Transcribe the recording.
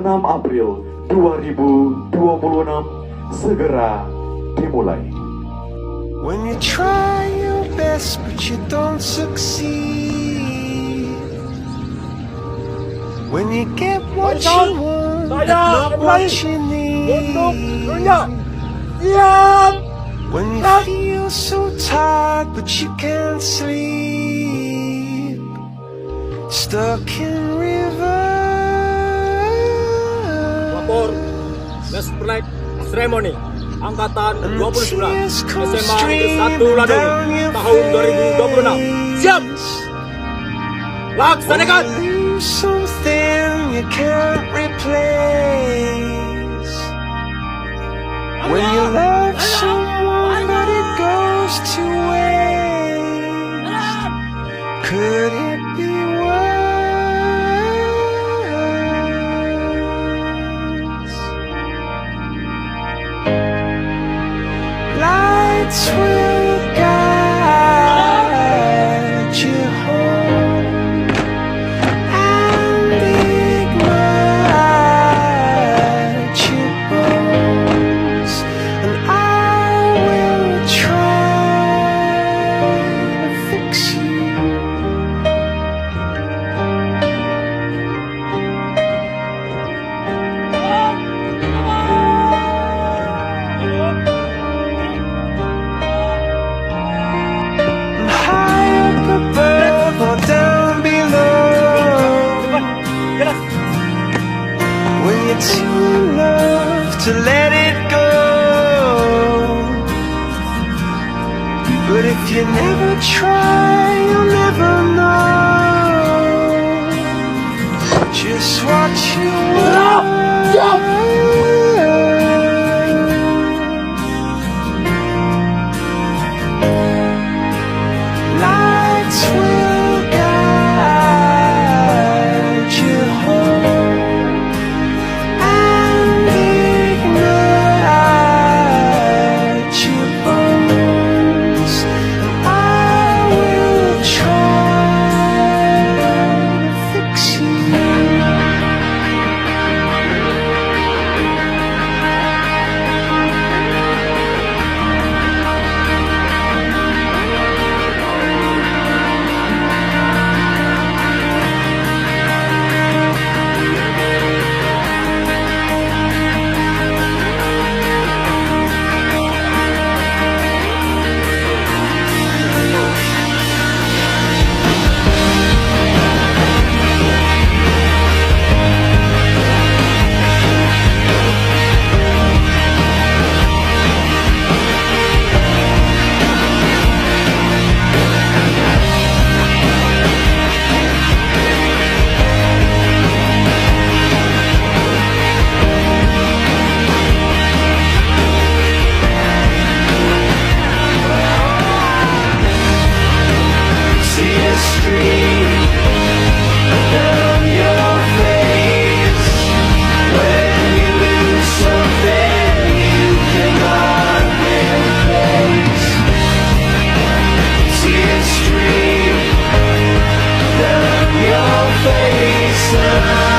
6 April 2026 segera dimulai. When you try your best but you don't succeed, when you get what you want but not what you need, when you feel so tired but you can't sleep, stuck in Lapor, Gas Night Ceremony Angkatan 29 SMA Negeri 1 Laduni tahun 2026. Siap! Laksanakan! Something you can't replace. When you love someone but it goes to waste, could it be worse? Lights will guide you home and ignite your bones, and I will try to fix you. High up above or down below, when you're too in love to let it go. But if you never try, you'll never know just what you want. Lights will guide you home and ignite your bones, and I will try to fix you. See the stream down your face. When you lose something you cannot replace. See the stream down your face.